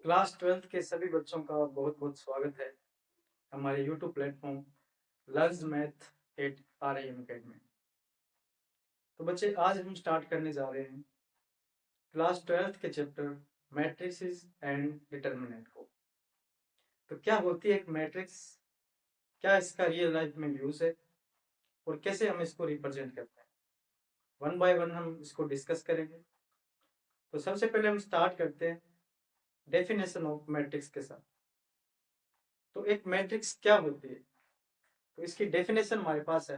Class 12th के सभी बच्चों का बहुत बहुत स्वागत है हमारे YouTube platform learns math at RIM academy. तो बच्चे आज हम स्टार्ट करने जा रहे हैं क्लास 12th के चैप्टर मैट्रिसेस एंड डिटर्मिनेंट को। तो क्या होती है एक मैट्रिक्स, क्या इसका रियल लाइफ में यूज है और कैसे हम इसको रिप्रेजेंट करते हैं, वन बाय वन हम इसको डिस्कस करेंगे। तो सबसे पहले हम स्टार्ट करते हैं डेफिनेशन ऑफ मैट्रिक्स के साथ। तो एक मैट्रिक्स क्या होती है, तो इसकी डेफिनेशन हमारे पास है।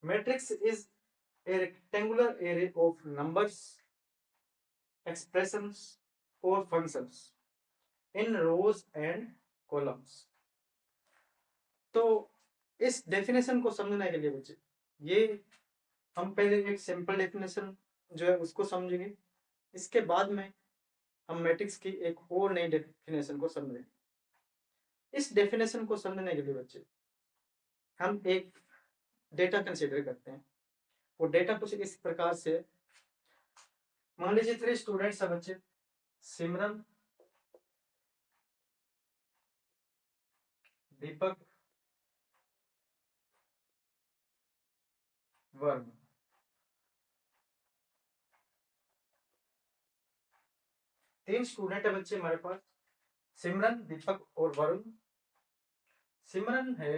Matrix is a rectangular array of numbers, expressions or functions in rows and columns। तो इस डेफिनेशन को समझने के लिए बच्चे ये हम पहले एक सिंपल डेफिनेशन जो है उसको समझेंगे। इसके बाद में हम मैट्रिक्स की एक और नई डेफिनेशन को समझेंगे। इस डेफिनेशन को समझने के लिए बच्चे हम एक डेटा कंसीडर करते हैं। वो डेटा कुछ इस प्रकार से, मान लीजिए 3 स्टूडेंट्स है बच्चे, सिमरन, दीपक, वरुण। 3 स्टूडेंट है बच्चे हमारे पास, सिमरन, दीपक और वरुण। सिमरन है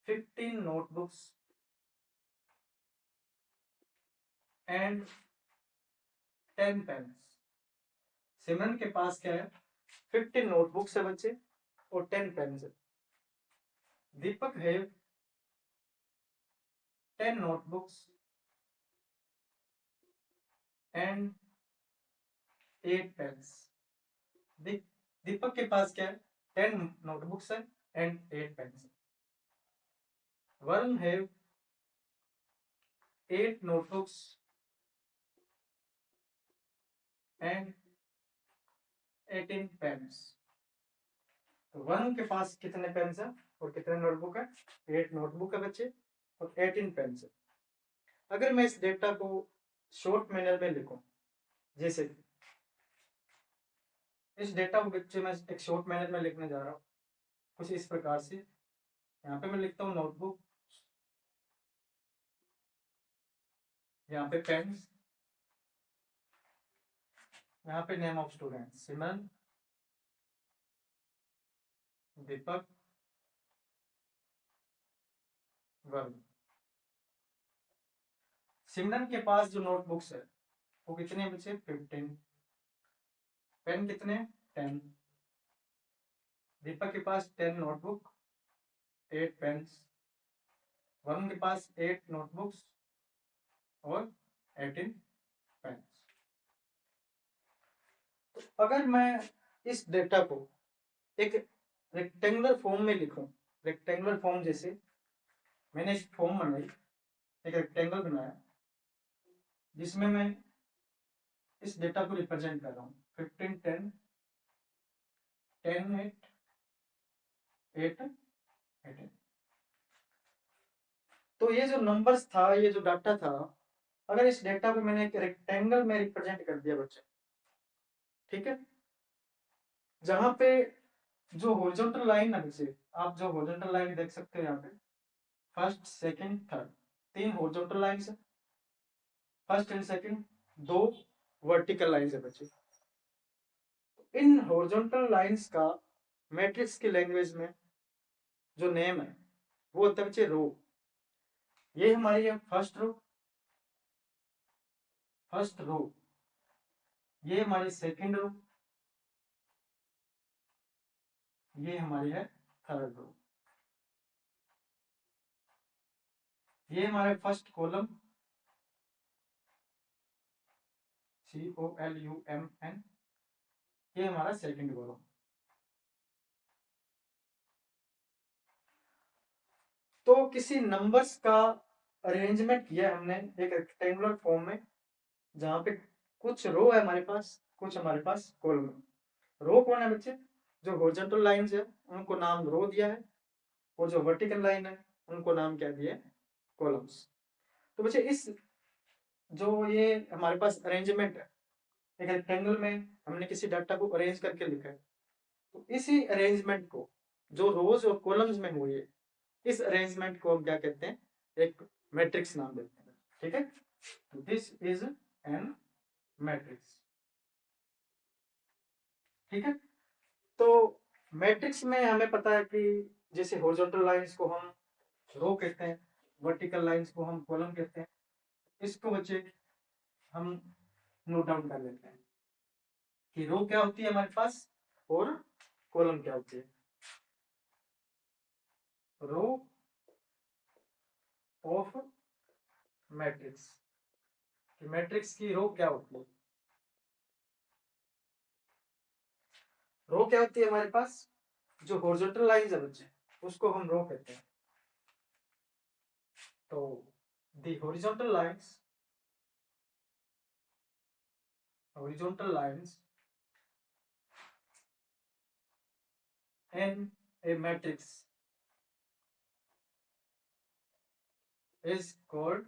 15 नोटबुक्स एंड 10 पेन्स। सिमरन के पास क्या है, 15 नोटबुक्स है बच्चे और 10 पेन्स है। दीपक है 10 नोटबुक्स एंड 8 पेन्स। दीपक के पास क्या है, 10 नोटबुक्स है एंड 8 पेन्स है। वरुण है 8 नोटबुक्स एंड 18 पेन्स। तो वरुण के पास कितने पेन्स है और कितने नोटबुक है, 8 नोटबुक है बच्चे और 18 पेन्स है। अगर मैं इस डेटा को शॉर्ट मैनर में लिखूं, जैसे इस डेटा को बच्चे मैं एक शॉर्ट मैनर में लिखने जा रहा हूँ कुछ इस प्रकार से। यहाँ पे मैं लिखता हूँ नोटबुक, यहाँ पे पेन्स, यहाँ पे नेम ऑफ स्टूडेंट सिमरन, दीपक, वरुण। सिमरन के पास जो नोटबुक्स है वो कितने बचे, 15। पेन कितने, 10। दीपक के पास 10 नोटबुक, 8 पेन्स। वरुण के पास 8 नोटबुक्स और 18 पेन्स। तो अगर मैं इस डेटा को एक रेक्टेंगुलर फॉर्म में लिखूं, रेक्टेंगुलर फॉर्म जैसे मैंने एक फॉर्म बनाई, एक रेक्टेंगल बनाया जिसमें मैं इस डेटा को रिप्रेजेंट कर रहा हूँ 15 10 10 8 8 18। तो ये जो नंबर्स था, ये जो डाटा था, अगर इस डेटा को मैंने एक रेक्टेंगल में रिप्रेजेंट कर दिया बच्चे, ठीक है, जहां पे जो हॉरिजॉन्टल लाइन है बच्चे, आप जो हॉरिजॉन्टल लाइन देख सकते हो यहाँ पे, first second third 3 horizontal lines है, first and second 2 vertical lines है बच्चे। इन हॉरिजॉन्टल लाइंस का मैट्रिक्स की लैंग्वेज में जो नेम है वो होता है बच्चे रो। ये हमारी है फर्स्ट रो, फर्स्ट रो। ये हमारी सेकंड रो, ये हमारी है थर्ड रो। ये हमारे फर्स्ट कॉलम COLUMN, ये हमारा सेकंड कॉलम। तो किसी नंबर्स का अरेंजमेंट किया हमने एक रेक्टेंगुलर फॉर्म में, जहां पे कुछ रो है हमारे पास, कुछ हमारे पास कॉलम है। रो कौन है बच्चे, जो हॉरिजॉन्टल लाइंस है उनको नाम रो दिया है, और जो वर्टिकल लाइन है उनको नाम क्या दिया है, कॉलम्स। तो बच्चे इस जो ये हमारे पास अरेंजमेंट है, एक रेक्टेंगल में हमने किसी डाटा को अरेंज करके लिखा है, तो इसी अरेंजमेंट को जो रोज और कॉलम्स में हुई है, इस अरेंजमेंट को हम क्या कहते हैं, एक मैट्रिक्स नाम देते हैं। ठीक है, दिस इज एन मैट्रिक्स। ठीक है, तो मैट्रिक्स में हमें पता है कि जैसे हॉरिजॉन्टल लाइंस को हम रो कहते हैं, वर्टिकल लाइंस को हम कॉलम कहते हैं। इसको बच्चे हम नोट डाउन कर लेते हैं कि रो क्या होती है हमारे पास और कॉलम क्या होती है। रो ऑफ मैट्रिक्स, कि मैट्रिक्स की रो क्या होती है। रो क्या होती है हमारे पास, जो हॉरिजॉन्टल लाइंस है बच्चे उसको हम रो कहते हैं। तो the horizontal lines in a matrix is called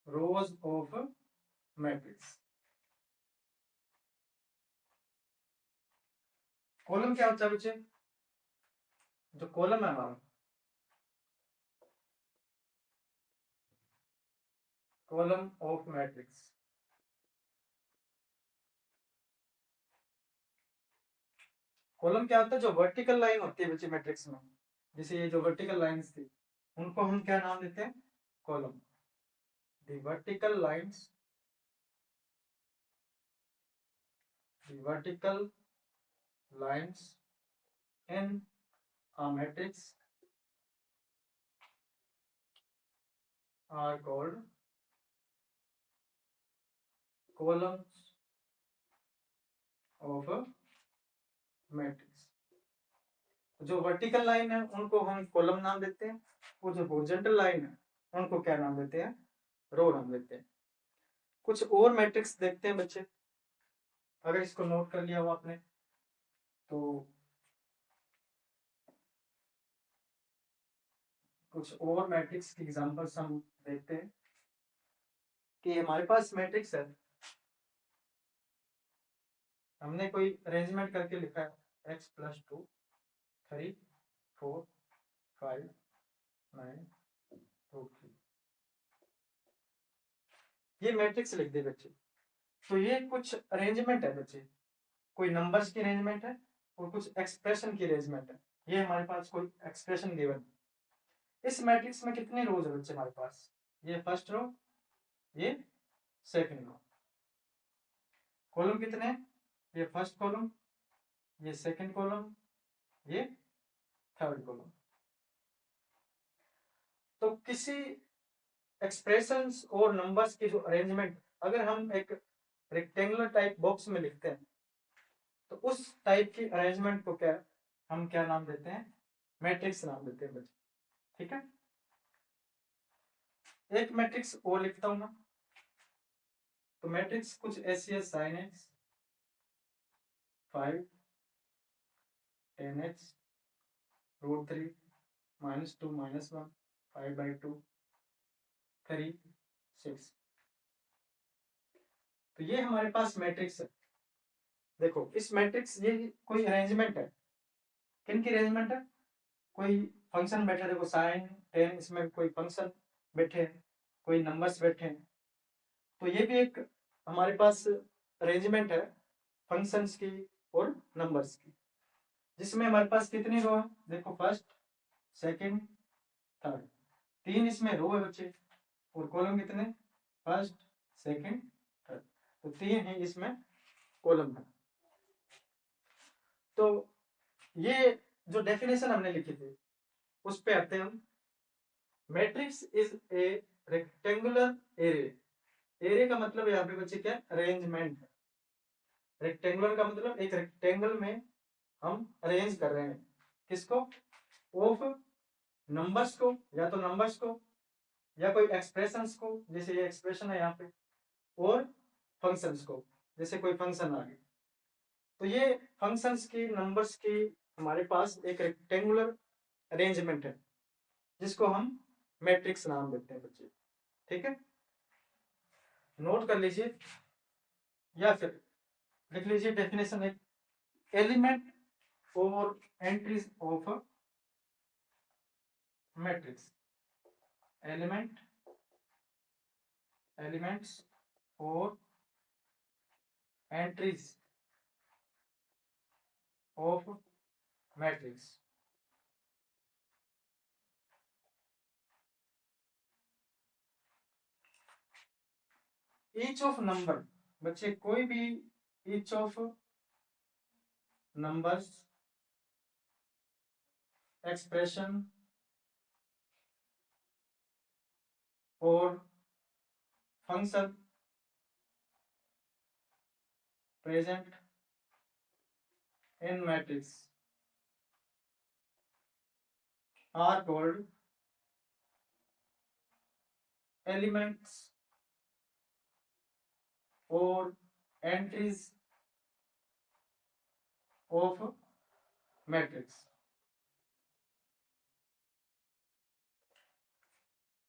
rows of matrix। Column क्या होता है बच्चे, जो कॉलम है हमारा, कॉलम ऑफ मैट्रिक्स। कॉलम क्या होता है, जो वर्टिकल लाइन होती है बच्चे मैट्रिक्स में, जैसे ये जो वर्टिकल लाइंस थी उनको हम क्या नाम देते हैं, column. The vertical lines, the vertical lines in a matrix are called columns of a matrix। जो वर्टिकल लाइन है उनको हम कॉलम नाम देते हैं, और जो हॉरिजॉन्टल लाइन है उनको क्या नाम देते हैं, रो नाम देते हैं। कुछ और मैट्रिक्स देखते हैं बच्चे, अगर इसको नोट कर लिया हो आपने तो कुछ और मैट्रिक्स की एग्जांपल्स हम देखते हैं कि हमारे पास मैट्रिक्स है, हमने कोई अरेंजमेंट करके लिखा है x+2 3 4 5 9 2 3, ये मैट्रिक्स लिख दे बच्चे। तो ये कुछ अरेंजमेंट है बच्चे, कोई नंबर्स की अरेंजमेंट है और कुछ एक्सप्रेशन की अरेंजमेंट है। ये हमारे पास कोई एक्सप्रेशन गिवन। इस मैट्रिक्स में कितने रोज है बच्चे हमारे पास, ये फर्स्ट रो, ये सेकंड रो। कॉलम कितने हैं, ये फर्स्ट कॉलम, ये सेकंड कॉलम, ये थर्ड कॉलम। तो किसी एक्सप्रेशंस और नंबर्स की जो अरेंजमेंट, अगर हम एक रेक्टेंगुलर टाइप बॉक्स में लिखते हैं तो उस टाइप की अरेंजमेंट को क्या हम क्या नाम देते हैं, मैट्रिक्स नाम देते हैं बच्चे। ठीक है, एक मैट्रिक्स और लिखता हूं ना, तो मैट्रिक्स कुछ ऐसी है, sin x 5 10 x √3 -2 -1 5/2 3 6। तो ये हमारे पास मैट्रिक्स है। देखो इस मैट्रिक्स, ये कोई अरेंजमेंट है, किन की अरेंजमेंट है, कोई फंक्शन बैठे, देखो sin 10, इसमें कोई फंक्शन बैठे हैं, कोई नंबर्स बैठे हैं। तो ये भी एक हमारे पास अरेंजमेंट है फंक्शंस की और नंबर्स की, जिसमें हमारे पास कितनी रो है, देखो फर्स्ट सेकंड थर्ड, 3 इसमें रो है बच्चे, और कॉलम कितने, फर्स्ट सेकंड थर्ड, तो 3 ही इसमें कॉलम है। तो ये जो डेफिनेशन हमने लिखी थी उस पे आते हैं हम। Matrix is a rectangular array. Array का मतलब यहाँ पे बच्चे क्या, अरेंजमेंट है। रेक्टेंगुलर का मतलब एक रेक्टेंगल में हम अरेंज कर रहे हैं, किसको, ऑफ नंबर्स को, या तो नंबर्स को या कोई एक्सप्रेशंस को, जैसे ये एक्सप्रेशन है यहाँ पे, और फंक्शंस को, जैसे कोई फंक्शन आ गया। तो ये फंक्शंस की, नंबर्स की हमारे पास एक रेक्टेंगुलर अरेंजमेंट है जिसको हम मैट्रिक्स नाम देते हैं बच्चे। ठीक है, नोट कर लीजिए या फिर लिख लीजिए डेफिनेशन एक एलिमेंट और एंट्रीज ऑफ मैट्रिक्स। एलिमेंट्स और entries of matrix. Each of number, बच्चे कोई भी ईच ऑफ नंबर्स एक्सप्रेशन और function present in matrix are called elements और एंट्रीज ऑफ मैट्रिक्स।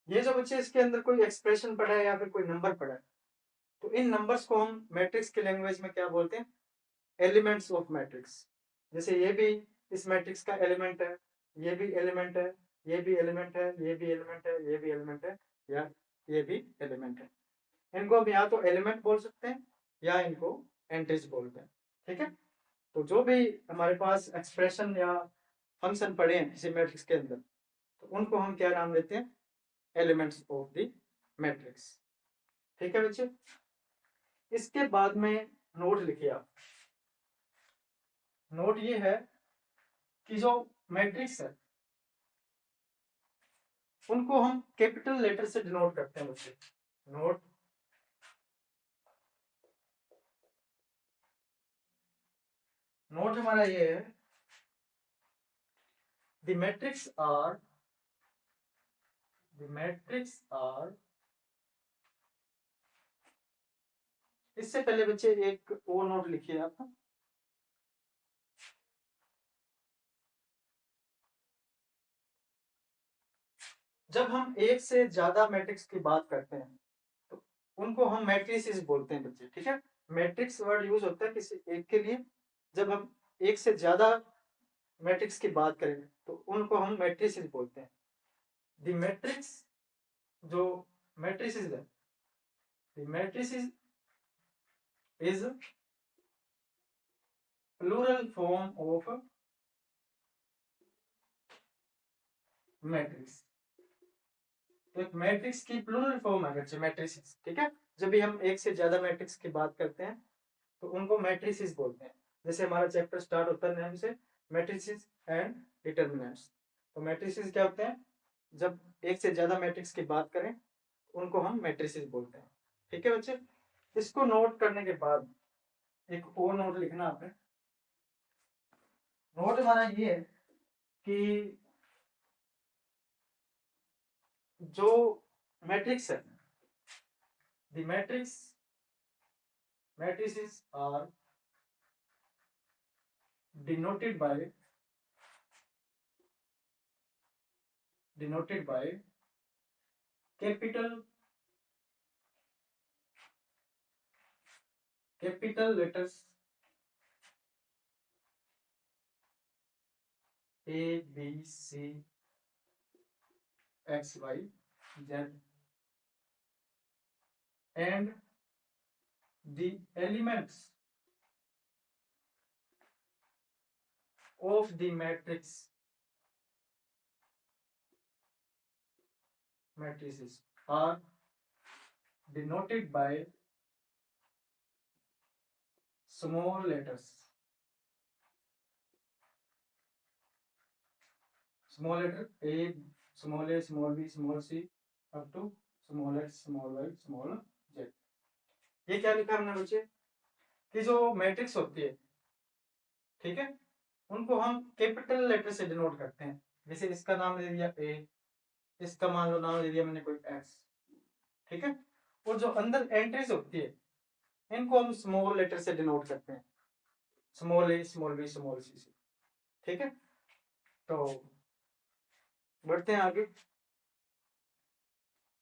ये जो बच्चे इसके अंदर कोई एक्सप्रेशन पढ़ा है या फिर कोई नंबर पढ़ा है, तो इन नंबर्स को हम मैट्रिक्स के लैंग्वेज में क्या बोलते हैं? Elements of matrix. जैसे ये भी इस मैट्रिक्स का एलिमेंट है, ये भी एलिमेंट है, ये भी एलिमेंट है, ये भी एलिमेंट है, ये भी एलिमेंट है, या ये भी एलिमेंट है। इनको हम या तो एलिमेंट बोल सकते हैं या इनको एंट्रीज बोलते हैं। ठीक है, तो जो भी हमारे पास एक्सप्रेशन या फंक्शन पढ़े हैं किसी मैट्रिक्स के अंदर, तो उनको हम क्या नाम देते हैं? Elements of the matrix. ठीक है बच्चे, इसके बाद में नोट लिखिए आप। नोट ये है कि जो मैट्रिक्स है उनको हम कैपिटल लेटर से डिनोट करते हैं बच्चे। नोट नोट हमारा ये है, द मैट्रिक्स आर इससे पहले बच्चे एक और नोट लिखिए आप। जब हम एक से ज्यादा मैट्रिक्स की बात करते हैं तो उनको हम मैट्रिसेस बोलते हैं बच्चे। ठीक है, मैट्रिक्स वर्ड यूज होता है किसी एक के लिए। जब हम एक से ज्यादा मैट्रिक्स की बात करें तो उनको हम मैट्रिसेस बोलते हैं। द मैट्रिक्स, जो मैट्रिसेस है, the matrices is plural form of matrix. तो एक मैट्रिक्स की प्लूरल फॉर्म है बच्चे मैट्रिसेस। ठीक है, जब भी हम एक से ज्यादा मैट्रिक्स की बात करते हैं तो उनको मैट्रिसेस बोलते हैं। जैसे हमारा चैप्टर स्टार्ट होता है नाम से मैट्रिसेस एंड डिटर्मिनेंट्स। तो मैट्रिसेस क्या होते हैं? जब एक से ज्यादा मैट्रिक्स की बात करें उनको हम मैट्रिसेस बोलते हैं। ठीक है बच्चे, इसको नोट करने के बाद एक और नोट लिखना आपने। नोट हमारा ये है कि जो मैट्रिक्स है, the matrices are denoted by capital letters A, B, C, X, Y, Z, and the elements of the matrices are denoted by small letters. Small letter A, small a, small b, small c, up to small x, small y, small z। ये क्या लिखा हमने बच्चे कि जो matrix होती है, ठीक है, उनको हम कैपिटल लेटर से डिनोट करते हैं। जैसे इसका नाम दे दिया ए, इसका मान लो नाम दे दिया मैंने कोई एक्स। ठीक है, और जो अंदर एंट्रीज होती है इनको हम स्मॉल लेटर से डिनोट करते हैं, स्मॉल ए, स्मॉल बी, स्मॉल सी से। ठीक है, तो बढ़ते हैं आगे।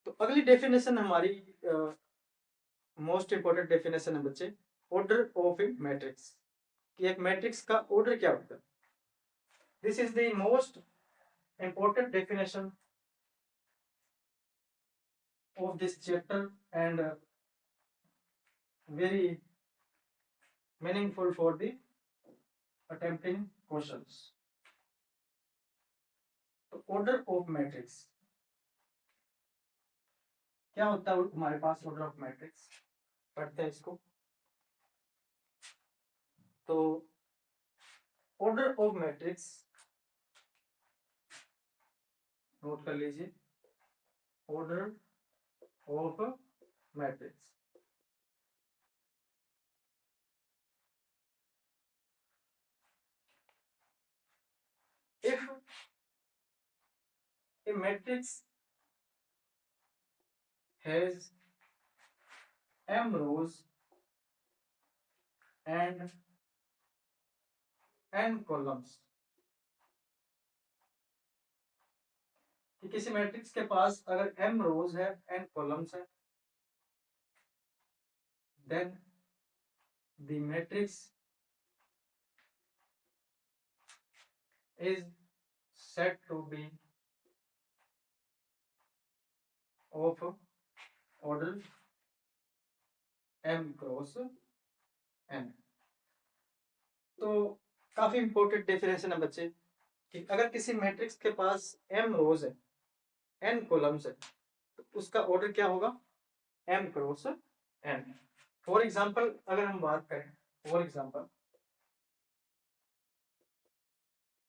तो अगली डेफिनेशन हमारी मोस्ट इंपॉर्टेंट डेफिनेशन है बच्चे, ऑर्डर ऑफ ए मैट्रिक्स, कि एक मैट्रिक्स का ऑर्डर क्या होता है। This is the most important definition of this chapter and very meaningful for the attempting questions. तो ऑर्डर ऑफ मैट्रिक्स क्या होता है हमारे पास, ऑर्डर ऑफ मैट्रिक्स पढ़ते हैं इसको। तो ऑर्डर ऑफ मैट्रिक्स नोट कर लीजिए, order of matrix. If a matrix has m rows and n columns, कि किसी मैट्रिक्स के पास अगर m रोज है n कॉलम्स है, then the matrix is said to be of order m cross n। तो काफी इंपॉर्टेंट डेफिनेशन है बच्चे, कि अगर किसी मैट्रिक्स के पास m रोज है n कॉलम्स है, तो उसका ऑर्डर क्या होगा, m cross n। For example अगर हम बात करें, फॉर एग्जांपल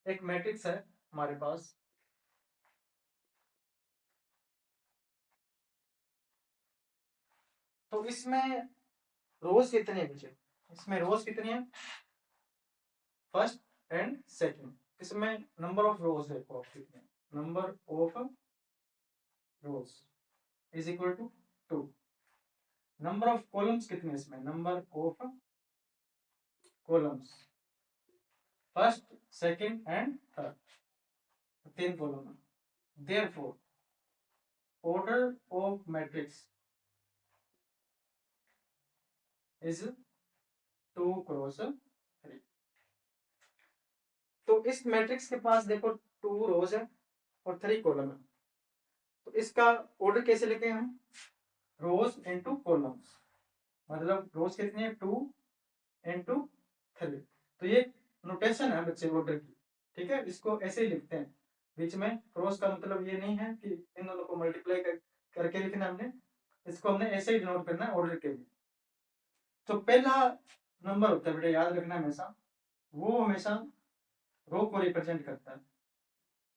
एक मैट्रिक्स है हमारे पास, तो इसमें रोज कितने हैं बच्चे, इसमें रोज कितनी है, फर्स्ट एंड सेकंड, इसमें नंबर ऑफ रोज है कितने, number of rows is equal to 2। Number of columns कितने इसमें, number of columns first second and third, 3 column. Therefore order of matrix is 2 cross 3। तो इस मैट्रिक्स के पास देखो 2 रोज है और 3 कॉलम है, तो इसका ऑर्डर कैसे लिखे हम, रोज इनटू कॉलम्स, मतलब रोज कितनी है 2 इनटू 3। तो ये नोटेशन है बच्चे ऑर्डर की, ठीक है, इसको ऐसे ही लिखते हैं। बीच में क्रॉस का मतलब ये नहीं है कि इन दोनों को मल्टीप्लाई करके लिखना हमने, इसको हमने ऐसे ही डिनोट करना है ऑर्डर के लिए। तो पहला नंबर होता है बेटा, याद रखना हमेशा, वो हमेशा रो को रिप्रेजेंट करता है,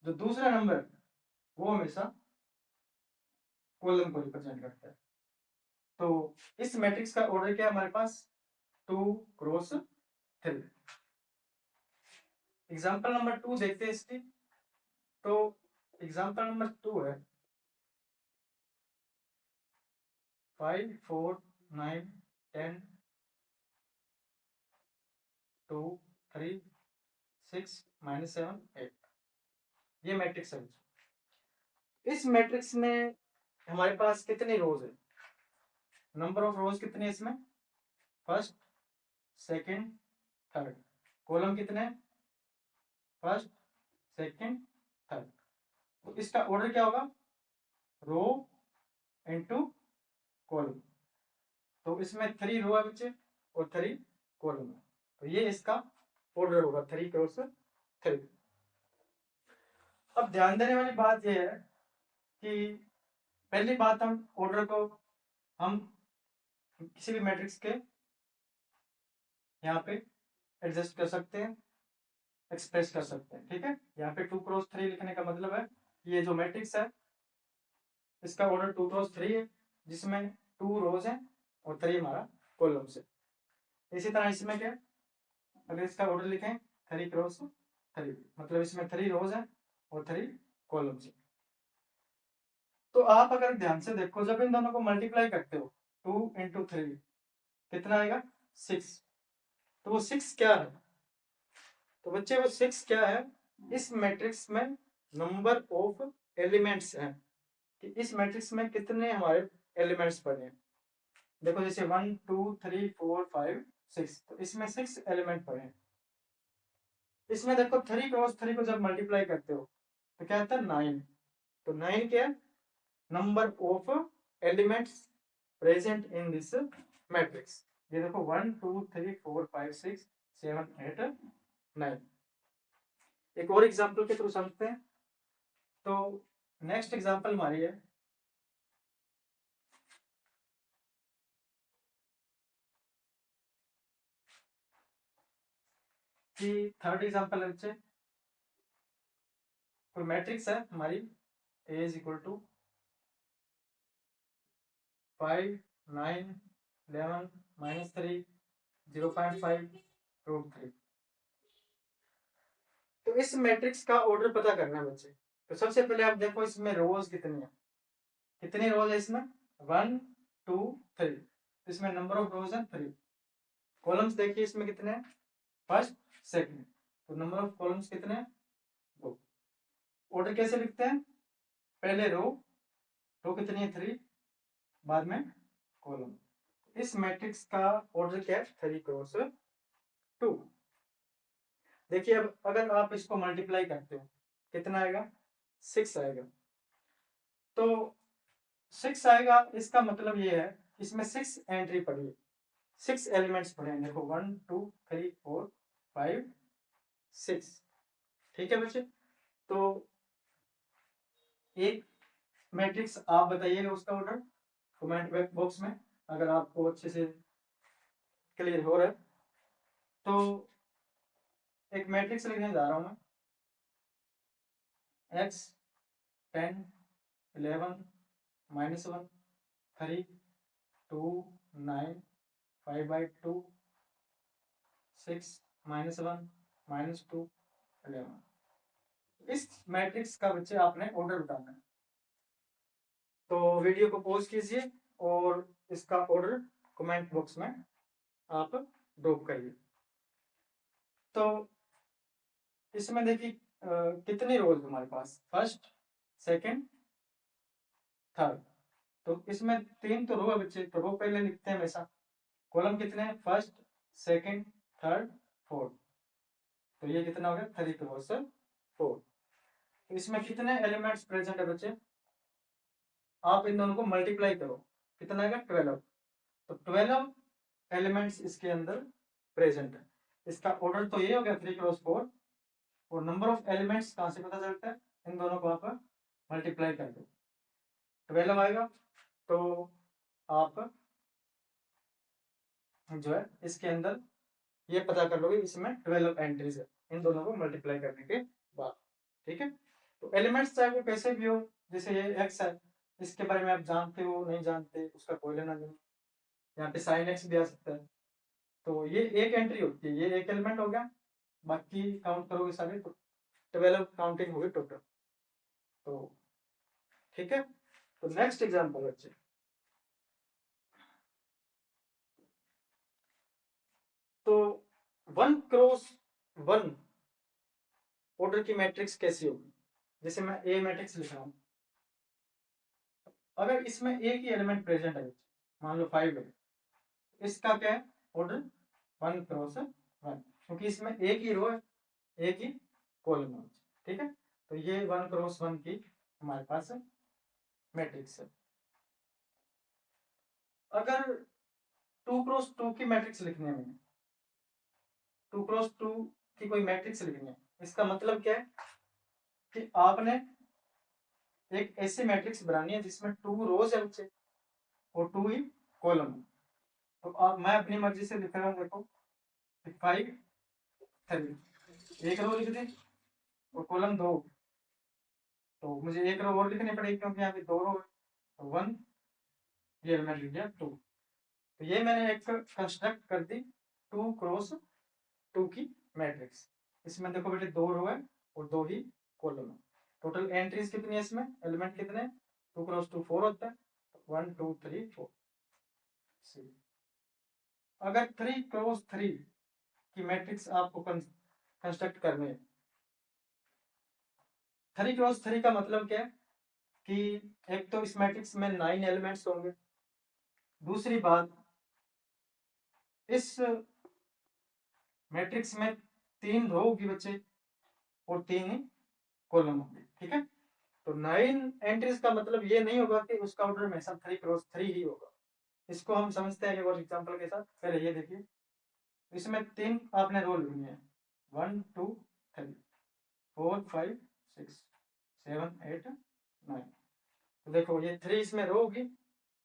जो दूसरा नंबर वो हमेशा कॉलम को रिप्रेजेंट करता है। तो इस मैट्रिक्स का ऑर्डर क्या है हमारे पास, 2 क्रॉस 3। एग्जाम्पल नंबर 2 देखते हैं इसकी। तो एग्जाम्पल नंबर 2 है 5 4 9 10 2 3 6 -7 8, ये मैट्रिक्स है। इस मैट्रिक्स में हमारे पास कितनी रोज है, नंबर ऑफ रोज कितने हैं इसमें, फर्स्ट सेकंड थर्ड, कॉलम कितने हैं, फर्स्ट सेकंड थर्ड। तो इसका ऑर्डर क्या होगा, रो इनटू कॉलम। तो इसमें 3 रो है बच्चे और 3 कॉलम है, तो ये इसका ऑर्डर होगा 3 क्रॉस 3। अब ध्यान देने वाली बात यह है कि पहली बात, हम ऑर्डर को हम किसी भी मैट्रिक्स के यहाँ पे एडजस्ट कर सकते हैं, एक्सप्रेस कर सकते हैं, ठीक है। यहाँ पे 2 क्रॉस 3 लिखने का मतलब है ये जो मैट्रिक्स है इसका ऑर्डर 2 क्रॉस 3 है, जिसमें 2 रोज है और 3 हमारा कॉलम्स है। इसी तरह इसमें क्या, अगर इसका ऑर्डर लिखें 3 क्रॉस 3, मतलब इसमें 3 रोज है और 3 कॉलम्स है। तो आप अगर ध्यान से देखो, जब इन दोनों को मल्टीप्लाई करते हो 2 इंटू 3 कितना आएगा 6। तो वो 6 क्या है, तो बच्चे वो 6 क्या है, इस मैट्रिक्स में नंबर ऑफ एलिमेंट्स हैं, कि इस मैट्रिक्स में कितने हमारे एलिमेंट्स पड़े हैं। देखो जैसे 1 2 3 4 5 6, तो इसमें 6 एलिमेंट पड़े हैं। इसमें देखो 3 क्रॉस 3 को जब मल्टीप्लाई करते हो तो क्या आता है 9। तो 9 क्या है, number of elements present in this matrix. ये देखो 1 2 3 4 5 6 7 8 9। एक और एग्जांपल के थ्रू समझते हैं। तो नेक्स्ट एग्जांपल हमारी है कि थर्ड एग्जांपल है बच्चे, कोई मैट्रिक्स है हमारी ए इज इक्वल टू 5 9 11 -3 0.5 √3। तो इस मैट्रिक्स का ऑर्डर पता करना है बच्चे। तो सबसे पहले आप देखो इसमें रोज कितनी है, कितनी रोज है इसमें 1 2 3, इसमें नंबर ऑफ रोज है 3। कॉलम्स देखिए इसमें कितने हैं, फर्स्ट सेकंड, तो नंबर ऑफ कॉलम्स कितने हैं 2। ऑर्डर कैसे लिखते हैं, पहले रो कितनी है 3, बाद में कॉलम। इस मैट्रिक्स का ऑर्डर क्या है 3 क्रॉस 2। देखिए अब अगर आप इसको मल्टीप्लाई करते हो कितना आएगा 6 आएगा। तो 6 आएगा, इसका मतलब ये है इसमें 6 एंट्री पड़ी है, 6 एलिमेंट्स पड़े हैं। देखो 1 2 3 4 5 6। ठीक है बच्चे, तो एक मैट्रिक्स आप बताइएगा उसका ऑर्डर कमेंट बॉक्स में, अगर आपको अच्छे से क्लियर हो रहा है। तो एक मैट्रिक्स लिखने जा रहा हूं मैं, x 10 11 -1 3 2 9 5/2 6 -1 -2 11। इस मैट्रिक्स का बच्चे आपने ऑर्डर बताना है। तो वीडियो को पॉज कीजिए और इसका ऑर्डर कमेंट बॉक्स में आप ड्रॉप करिए। तो इसमें देखिए कितनी रोज हमारे पास, फर्स्ट सेकंड थर्ड। तो इसमें 3 तो रो है बच्चे, तो रो पहले लिखते हैं हमेशा। कॉलम कितने हैं, फर्स्ट सेकंड थर्ड फोर्थ। तो ये कितना हो गया 3 क्रॉस 4। तो इसमें कितने एलिमेंट्स प्रेजेंट है बच्चे, आप इन दोनों को मल्टीप्लाई करो, कितना आएगा 12। तो 12 एलिमेंट्स इसके अंदर प्रेजेंट है। इसका ऑर्डर तो ये हो गया 3 क्रॉस 4। और नंबर ऑफ एलिमेंट्स कहां से पता चलता है, इन दोनों को आप मल्टीप्लाई कर दो 12 आएगा। तो आप जो है इसके अंदर ये पता कर लोगे इसमें 12 एंट्रीज है इन दोनों को मल्टीप्लाई करने के बाद। ठीक है, तो एलिमेंट्स चाहे वो कैसे भी हो, जैसे ये एक्स है, इसके बारे में आप जानते हो नहीं जानते उसका कोई लेना नहीं। यहाँ पे साइन एक्स भी आ सकता है। तो ये एक एंट्री होती है, ये एक एलिमेंट हो गया, बाकी काउंट करोगे सारे तो 12 काउंटिंग होगी टोटल। तो ठीक है, तो नेक्स्ट एग्जांपल बच्चे, तो 1 क्रॉस 1 ऑर्डर की मैट्रिक्स कैसी होगी। जैसे मैं ए मैट्रिक्स लिख रहा हूं, अगर इसमें एक ही एलिमेंट प्रेजेंट है, मान लो 5 है, इसका क्या है ऑर्डर 1 क्रॉस 1, क्योंकि इसमें एक ही रो है एक ही कॉलम है। ठीक है, तो ये 1 क्रॉस 1 की हमारे पास मैट्रिक्स है। अगर 2 क्रॉस 2 की मैट्रिक्स लिखनी है, मैंने 2 क्रॉस 2 की कोई मैट्रिक्स लिखनी है, इसका मतलब क्या है कि आपने एक ऐसी मैट्रिक्स बनानी है जिसमें 2 रोज है बच्चे और 2 ही कॉलम है। तो अब मैं अपनी मर्जी से लिख रहा हूँ, देखो 5 3, एक रो लिख दी और कॉलम 2, तो मुझे एक रो और लिखनी पड़ेगी क्योंकि यहाँ पे 2 रो है। तो 1, ये मैं लिख दिया 2। तो ये मैंने एक कंस्ट्रक्ट कर दी 2 क्रॉस 2 की मैट्रिक्स। इसमें देखो बेटे 2 रो है और 2 ही कॉलम है। टोटल एंट्रीज कितनी है इसमें, एलिमेंट कितने हैं, 2 क्रॉस 2 4 होता है, 1 2 3 4। अगर 3 क्रॉस 3 की मैट्रिक्स आपको कंस्ट्रक्ट करनी है, 3 क्रॉस 3 का मतलब क्या है कि एक तो इस मैट्रिक्स में 9 एलिमेंट्स होंगे, दूसरी बात, इस मैट्रिक्स में 3 रो होगी बच्चे और 3 ही कॉलम होंगे, ठीक है। तो 9 एंट्रीज का मतलब ये नहीं होगा कि उसका ऑर्डर हमेशा 3 क्रॉस 3 ही होगा। इसको हम समझते हैं एक और एग्जांपल के साथ। पहले ये देखिए, इसमें 3 आपने रो लिखनी है, 1 2 3 4 5 6 7 8 9। तो देखो ये 3 इसमें रो होगी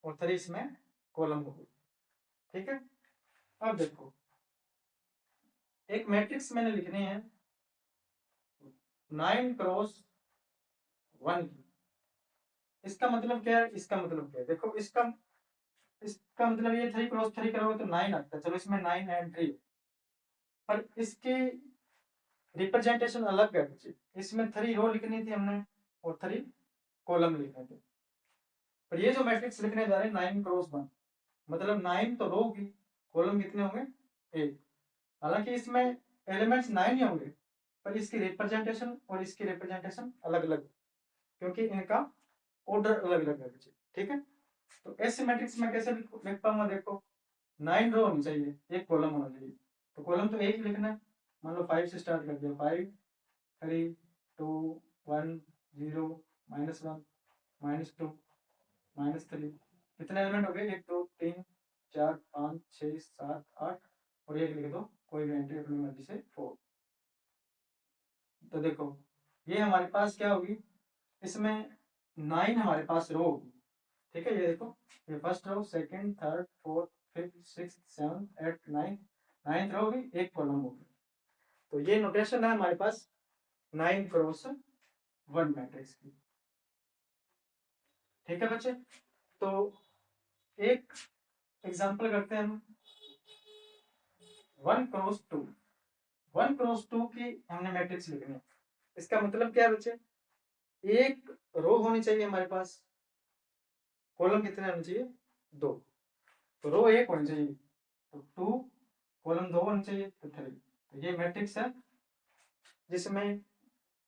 और 3 इसमें कॉलम होगी, ठीक है। अब देखो, एक मैट्रिक्स मैंने लिखनी है 9 क्रॉस 1 की। इसका मतलब क्या है, इसका मतलब क्या है, देखो इसका मतलब ये 3 क्रॉस 3 करोगे तो 9 आता है। चलो इसमें 9 एंट्री, पर इसकी रिप्रेजेंटेशन अलग है बच्चे। इसमें 3 रो लिखनी थी हमने और 3 कॉलम लिखने थे। पर ये जो मैट्रिक्स लिखने जा रहे हैं 9 क्रॉस 1, मतलब 9 तो रो होगी, कॉलम कितने होंगे 1। हालांकि इसमें एलिमेंट्स 9 ही होंगे, पर इसकी रिप्रेजेंटेशन और इसकी रिप्रेजेंटेशन अलग अलग, क्योंकि इनका ऑर्डर अलग अलग है बच्चे, ठीक है। तो ऐसे मैट्रिक्स में कैसे लिख पाऊंगा, देखो 9 रो होनी चाहिए, 1 कॉलम होना चाहिए। तो कॉलम तो एक ही लिखना है। मान लो 5 से स्टार्ट कर दिया, 5 3 2 1 0 -1 -2 -3। कितने एलिमेंट हो गए, 1 2 3 4 5 6 7 8 और एक लिख दो कोई भी एंट्री अपनी मर्जी से 4। तो देखो ये हमारे पास क्या होगी, इसमें 9 हमारे पास रो होगी, ठीक है। ये देखो, ये first row, second, third, fourth, fifth, sixth, seventh, eight, ninth, ninth row होगी, एक कॉलम होगी। तो ये नोटेशन है हमारे पास 9 क्रॉस 1 मैट्रिक्स की, ठीक है बच्चे। तो एक एग्जांपल करते हैं हम, 1 क्रॉस 2। 1 क्रॉस 2 की हमने मैट्रिक्स लिखनी है। इसका मतलब क्या है बच्चे, एक रो होनी चाहिए हमारे पास, कॉलम कितने होने चाहिए 2। तो रो 1 होनी चाहिए तो 2, कॉलम 2 होनी चाहिए तो 3। तो ये मैट्रिक्स है जिसमें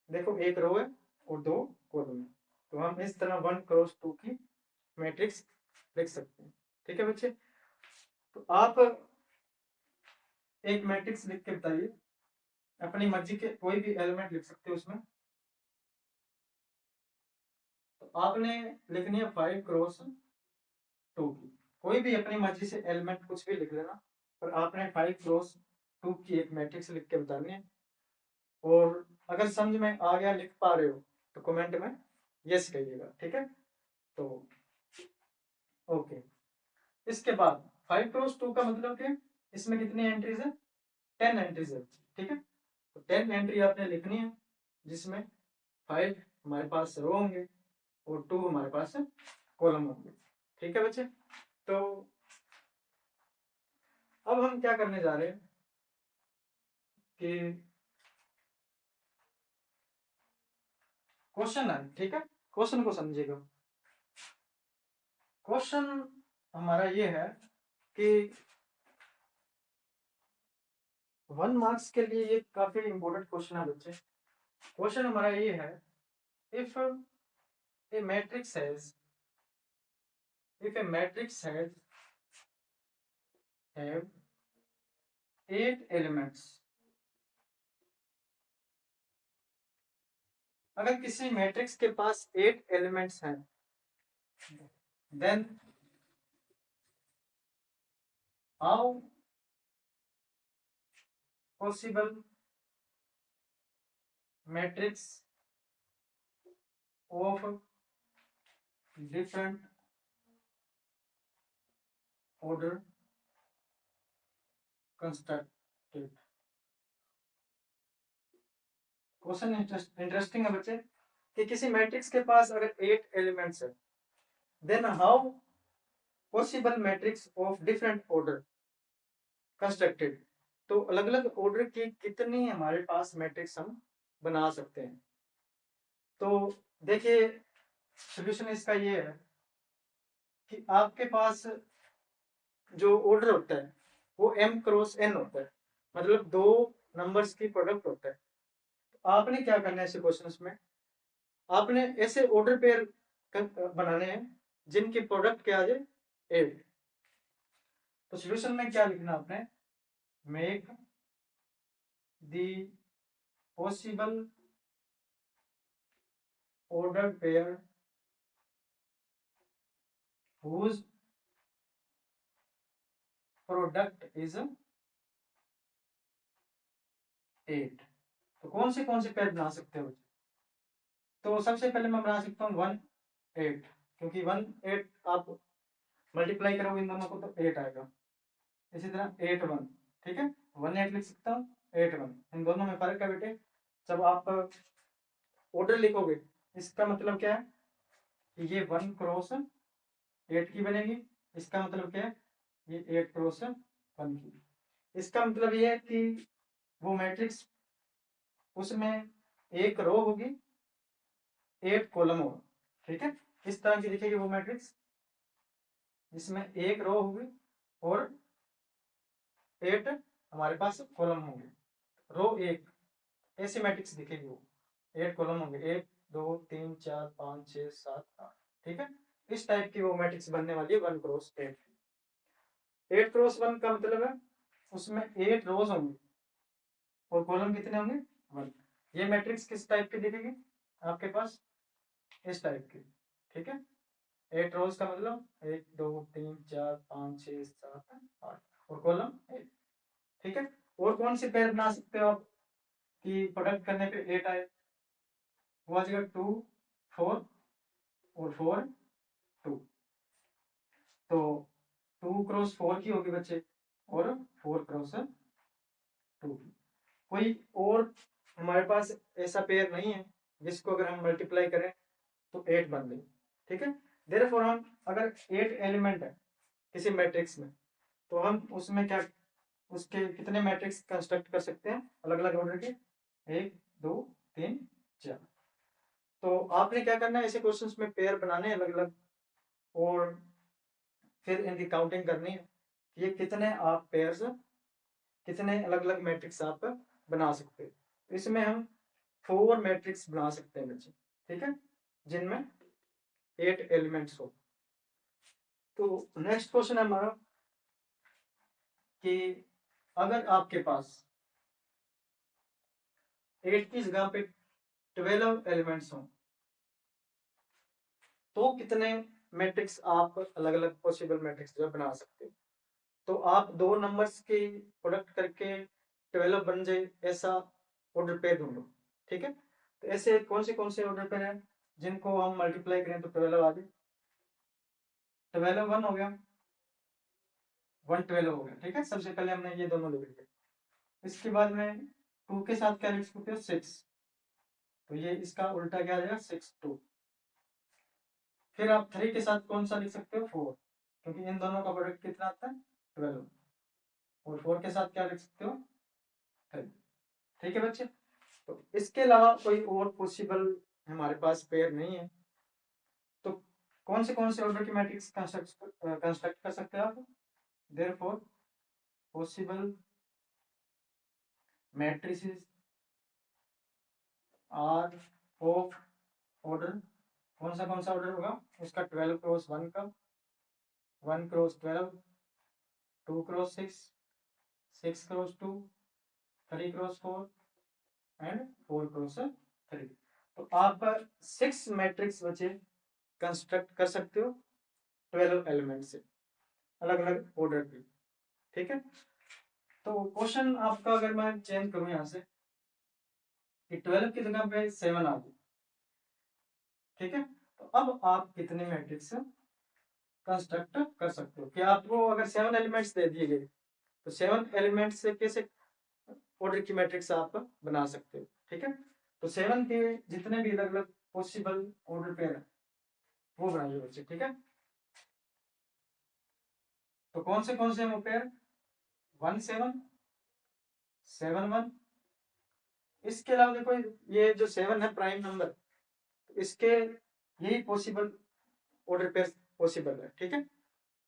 देखो एक रो है और 2 कॉलम है। तो हम इस तरह 1 क्रॉस 2 की मैट्रिक्स लिख सकते हैं, ठीक है बच्चे। तो आप एक मैट्रिक्स लिख के बताइए, अपनी मर्जी के कोई भी एलिमेंट लिख सकते हो उसमें। तो आपने लिखनी है 5 क्रॉस 2 की, कोई भी अपनी मर्जी से एलिमेंट कुछ भी लिख लेना, पर आपने 5 क्रॉस 2 की एक मैट्रिक्स लिख के बतानी है। और अगर समझ में आ गया, लिख पा रहे हो, तो कमेंट में यस कहिएगा, ठीक है। तो ओके, इसके बाद 5 क्रॉस 2 का मतलब कि इसमें कितनी एंट्रीज है, 10 एंट्रीज है, ठीक है। तो 10 एंट्री आपने लिखनी है, जिसमें 5 हमारे पास रो होंगे और 2 हमारे पास कॉलम होंगे, ठीक है बच्चे। तो अब हम क्या करने जा रहे हैं कि क्वेश्चन है, ठीक है। क्वेश्चन को समझिएगा। क्वेश्चन हमारा ये है कि 1 मार्क्स के लिए ये काफी इंपॉर्टेंट क्वेश्चन है बच्चे। क्वेश्चन हमारा ये है, if A matrix has if a matrix has have 8 elements, अगर किसी मैट्रिक्स के पास 8 एलिमेंट्स हैं, then how possible matrix of different order constructed। Question interesting है बच्चे, कि किसी मैट्रिक्स के पास अगर 8 एलिमेंट्स है, then how possible matrix of different order constructed। तो अलग अलग ऑर्डर की कितनी हमारे पास मैट्रिक्स हम बना सकते हैं। तो देखिए सोल्यूशन इसका ये है कि आपके पास जो ऑर्डर होता है वो m क्रॉस n होता है, मतलब 2 नंबर्स की प्रोडक्ट होता है। तो आपने क्या करना है ऐसे क्वेश्चंस में, आपने ऐसे ऑर्डर पेयर बनाने हैं जिनकी प्रोडक्ट क्या आ जाए 8। तो सॉल्यूशन में क्या लिखना आपने, make the possible order pair whose product is 8। तो कौन से पेयर बना सकते हो? तो सबसे पहले मैं बना सकता हूँ 1 8, क्योंकि 1 8 आप मल्टीप्लाई करोगे इन दोनों को तो 8 आएगा। इसी तरह 8 1, ठीक है, 1 8 लिख सकता हूँ, 8 1, इन दोनों में फर्क है बेटे। जब आप ऑर्डर लिखोगे इसका मतलब क्या है, ये 1 क्रॉस 8 की बनेगी, इसका मतलब क्या है, ये 8 क्रॉस 1 की। इसका मतलब ये है कि वो मैट्रिक्स, उसमें एक रो होगी 8 कॉलम होगा, ठीक है, इस तरह की दिखेगी वो मैट्रिक्स, जिसमें एक रो होगी और 8 हमारे पास कॉलम होंगे। रो एक ऐसी मैट्रिक्स दिखेगी, वो 8 कॉलम होंगे, 1 2 3 4 5 6 7 8, ठीक है, इस टाइप की वो मैट्रिक्स बनने वाली है 1 क्रॉस 8। 8 क्रॉस 1 का मतलब है उसमें 8 रोज होंगे और कॉलम कितने होंगे 1। ये मैट्रिक्स किस टाइप की दिखेगी आपके पास, इस टाइप की, ठीक है। 8 रोज का मतलब 1 2 3 4 5 6 7 8 और कॉलम 8, ठीक है। और कौन सी पेयर बना सकते हो आप कि प्रोडक्ट करने पे 8 आए? वो आ जाएगा 2 4 और 4 2। तो 2 क्रॉस 4 की होगी बच्चे और 4 क्रॉस 2 की। कोई और हमारे पास ऐसा पेयर नहीं है जिसको अगर हम मल्टीप्लाई करें तो 8 बन गई, ठीक है। देयरफॉर हम अगर 8 एलिमेंट है किसी मैट्रिक्स में, तो हम उसमें क्या, उसके कितने मैट्रिक्स कंस्ट्रक्ट कर सकते हैं अलग अलग ऑर्डर के, 1 2 3 4। तो आपने क्या करना है, ऐसे क्वेश्चंस में पेयर बनाने हैं अलग अलग, और फिर इनकी काउंटिंग करनी है कि ये कितने आप पेयर्स, कितने अलग अलग मैट्रिक्स आप बना सकते हो। इसमें हम 4 मैट्रिक्स बना सकते हैं बच्चे, ठीक है, जिनमें 8 एलिमेंट्स हो। तो नेक्स्ट क्वेश्चन है हमारा कि अगर आपके पास 8 की जगह पे 12 एलिमेंट्स हों तो कितने मैट्रिक्स आप अलग अलग पॉसिबल मैट्रिक्स जो बना सकते हो। तो आप दो नंबर्स की प्रोडक्ट करके 12 बन जाए ऐसा ऑर्डर पेयर ढूंढो, ठीक है। तो ऐसे कौन से ऑर्डर पेयर हैं जिनको हम मल्टीप्लाई करें तो 12 आ जाए। 12 1 हो गया, 1 12 हो गया, ठीक है। सबसे पहले हमने ये दोनों लिख दिए। इसके बाद में 2 के साथ क्या लिख सकते हो, 6, तो ये इसका उल्टा क्या आ जाएगा 6 2। फिर आप 3 के साथ कौन सा लिख सकते हो, 4, क्योंकि इन दोनों का प्रोडक्ट कितना आता है 12। और 4 के साथ क्या लिख सकते हो 3, ठीक है बच्चे। तो इसके अलावा कोई और पॉसिबल हमारे पास पेयर नहीं है, तो कौन से ऑर्डर की मैट्रिक्स कंस्ट्रक्ट कर सकते हैं आप। Therefore possible matrices are of order, कौन सा ऑर्डर होगा उसका, 12 क्रॉस 1 का, 1 cross 12, 2 cross 6, 6 cross 2, 3 cross 4 and 4 cross 3। तो आप 6 मैट्रिक्स बचे कंस्ट्रक्ट कर सकते हो 12 एलिमेंट से अलग अलग ऑर्डर की, ठीक है। तो क्वेश्चन आपका अगर मैं चेंज करूं यहाँ से कि 12 की जगह पे 7 आ गई, ठीक है, तो अब आप कितने मैट्रिक्स कंस्ट्रक्ट कर सकते हो। कि आपको अगर 7 एलिमेंट्स दे दिए गए तो 7 एलिमेंट्स से कैसे ऑर्डर की मैट्रिक्स आप बना सकते हो, ठीक है। तो 7 के जितने भी अलग अलग पॉसिबल ऑर्डर पेयर है वो बनाइए बच्चे, ठीक है। तो कौन से वो पेयर, 1 7 7 1। इसके अलावा देखो ये जो 7 है प्राइम नंबर, तो इसके यही पॉसिबल ऑर्डर पेयर पॉसिबल है, ठीक है।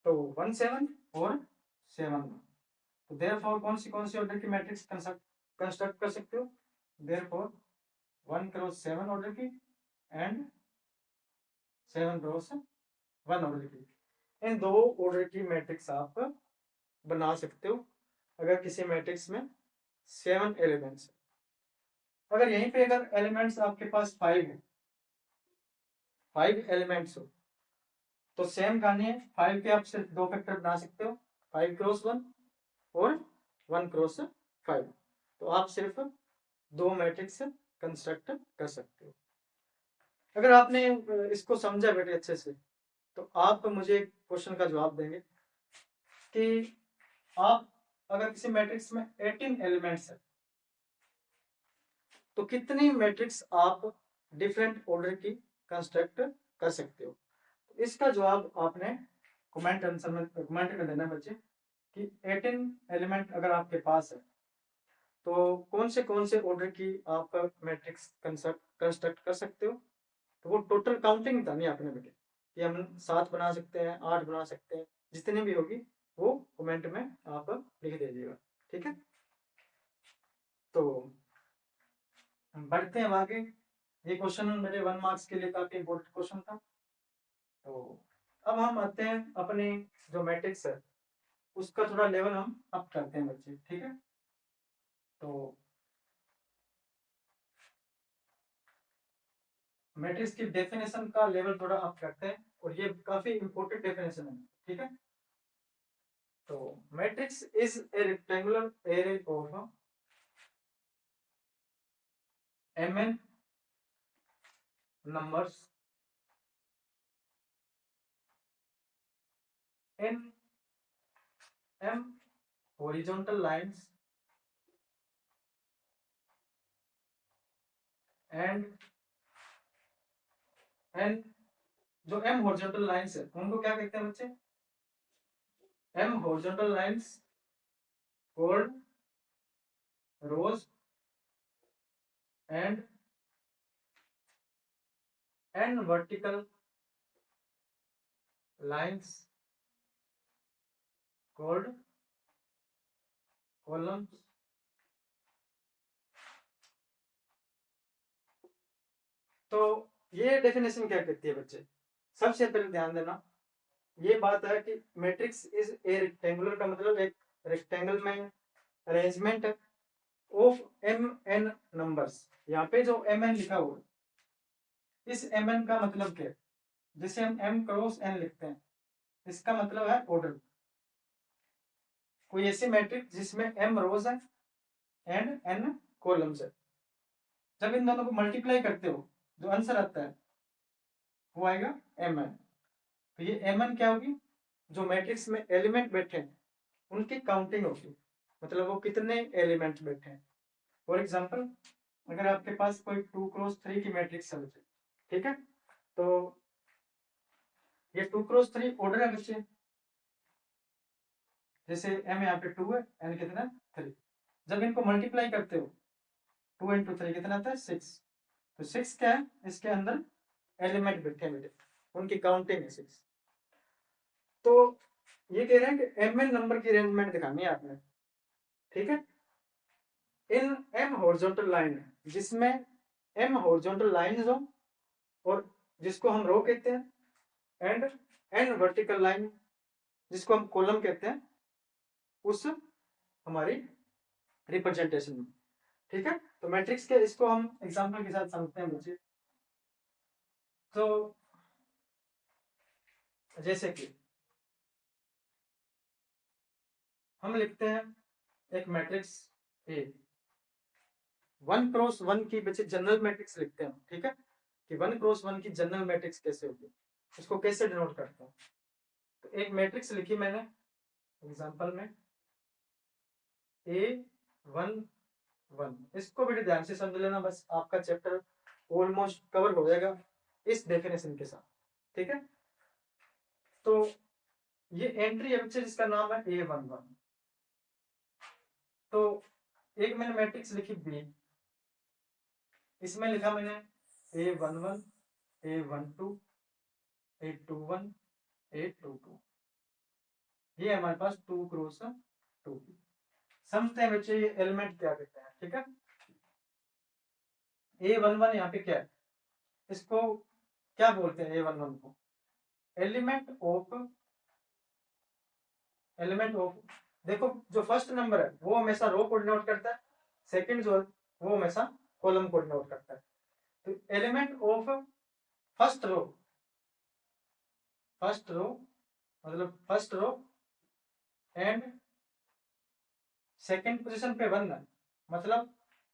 तो 1 7 और 7 1। तो देयरफॉर कौन सी ऑर्डर की मैट्रिक्स कंस्ट्रक्ट कर सकते हो, देयरफॉर 1 क्रॉस 7 ऑर्डर की एंड 7 क्रॉस 1 ऑर्डर की, इन दो ऑर्डर की मैट्रिक्स आप बना सकते हो अगर किसी मैट्रिक्स में 7 एलिमेंट्स। अगर यहीं पे अगर एलिमेंट्स आपके पास 5 है, 5 एलिमेंट्स हो, तो सेम कहानी है, 5 के आप सिर्फ 2 फैक्टर बना सकते हो, 5 क्रॉस 1 और 1 क्रॉस 5। तो आप सिर्फ 2 मैट्रिक्स कंस्ट्रक्ट कर सकते हो। अगर आपने इसको समझा बेटे अच्छे से, तो आप मुझे क्वेश्चन का जवाब देंगे कि आप अगर किसी मैट्रिक्स में 18 एलिमेंट्स है, तो कितनी मैट्रिक्स आप डिफरेंट ऑर्डर की कंस्ट्रक्ट कर सकते हो। इसका जवाब आपने कमेंट आंसर में, कमेंट में देना बच्चे कि 18 एलिमेंट अगर आपके पास है तो कौन से ऑर्डर की आप मैट्रिक्स कंस्ट्रक्ट कर सकते हो। तो वो टोटल काउंटिंग बतानी है आपने बेटे कि हम 7 बना सकते हैं, 8 बना सकते हैं, जितनी भी होगी वो कमेंट में आप लिख दीजिएगा, ठीक है। तो बढ़ते हैं आगे। ये क्वेश्चन मेरे 1 मार्क्स के लिए काफी इंपॉर्टेंट क्वेश्चन था। तो अब हम आते हैं अपने जो मैट्रिक्स है उसका थोड़ा लेवल हम अप करते हैं बच्चे, ठीक है। तो मैट्रिक्स की डेफिनेशन का लेवल थोड़ा अप करते हैं और ये काफी इंपॉर्टेंट डेफिनेशन है, ठीक है। तो matrix is a rectangular array of mn numbers in m horizontal lines and n, जो m horizontal lines है उनको क्या कहते हैं बच्चे, m horizontal lines called rows and n vertical lines called columns। तो ये डेफिनेशन क्या कहती है बच्चे, सबसे पहले ध्यान देना ये बात है कि मैट्रिक्स इज ए रेक्टेंगुलर का मतलब एक रेक्टेंगल में arrangement of M N numbers. यहाँ पे जो एम एन लिखा हुआ है इस एम एन का मतलब क्या है, जिसे हम एम क्रॉस एन लिखते हैं, इसका मतलब है ऑर्डर। कोई ऐसी मैट्रिक्स जिसमें एम रोज है एंड एन कॉलम्स है, जब इन दोनों को मल्टीप्लाई करते हो जो आंसर आता है वो आएगा एम एन। तो ये एम एन क्या होगी, जो मैट्रिक्स में एलिमेंट बैठे हैं उनकी काउंटिंग होगी, मतलब वो कितने एलिमेंट बैठे हैं। फॉर एग्जाम्पल अगर आपके पास कोई 2 क्रॉस 3 की मैट्रिक्स है बच्चे, ठीक है, तो ये 2 क्रॉस 3 ऑर्डर है बच्चे, जैसे एम यहाँ पे 2 है, एन कितना 3। जब इनको मल्टीप्लाई करते हो 2 इंटू 3 कितना आता है 6। तो 6 क्या है, इसके अंदर एलिमेंट बैठे हैं बेटे, उनकी काउंटिंग है 6। तो ये कह रहे हैं कि एम एन नंबर की अरेंजमेंट दिखानी है आपने, ठीक है। इन एम हॉरिजॉन्टल लाइन जिसमें एम हॉरिजॉन्टल लाइंस हो और जिसको हम रो कहते हैं, एंड एन वर्टिकल लाइन जिसको हम कॉलम कहते हैं, उस हमारी रिप्रेजेंटेशन में, ठीक है। तो मैट्रिक्स के इसको हम एग्जांपल के साथ समझते हैं बच्चे। तो जैसे कि हम लिखते हैं एक मैट्रिक्स ए, 1 क्रॉस 1 की बच्चे जनरल मैट्रिक्स लिखते हैं, ठीक है, कि 1 क्रॉस 1 की जनरल मैट्रिक्स कैसे होगी, उसको कैसे डिनोट करते हैं। तो एक मैट्रिक्स लिखी मैंने एग्जांपल में A11, इसको बड़े ध्यान से समझ लेना, बस आपका चैप्टर ऑलमोस्ट कवर हो जाएगा इस डेफिनेशन के साथ, ठीक है। तो ये एंट्री है बच्चे जिसका नाम है A11। तो एक मैंने मैट्रिक्स लिखी बी, इसमें लिखा मैंने A11, A12, A21, A22, ये हमारे पास 2 क्रॉस 2। समझते हैं बच्चे ये एलिमेंट क्या कहते हैं, ठीक है। A11 यहाँ पे क्या है, इसको क्या बोलते हैं A11 को, एलिमेंट ऑफ देखो जो फर्स्ट नंबर है वो हमेशा रो को डिनोट करता है, सेकंड जो है वो हमेशा कॉलम को डिनोट करता है। तो element of first row, first row मतलब first row and second position पे 1 है, मतलब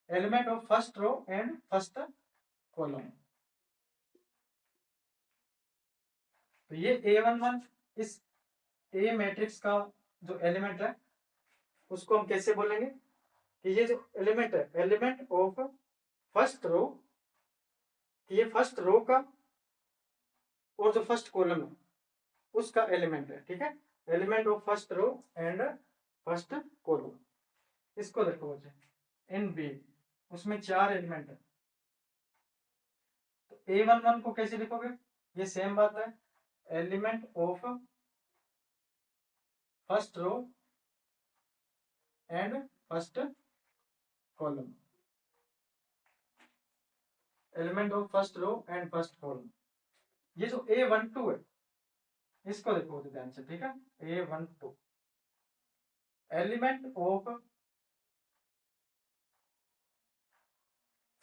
element of first row and first column. तो ये A11 इस ए मैट्रिक्स का जो एलिमेंट है उसको हम कैसे बोलेंगे कि ये जो एलिमेंट है एलिमेंट ऑफ फर्स्ट रो, ये फर्स्ट रो का और जो फर्स्ट कॉलम है उसका एलिमेंट है, ठीक है। Element of first row and first column. इसको देखो बच्चे इन बी, उसमें 4 एलिमेंट है। तो A11 को कैसे लिखोगे, ये सेम बात है, element of first row and first column, element of first row and first column. ये जो A12 है इसको देखो ध्यान से, ठीक है। A12 element of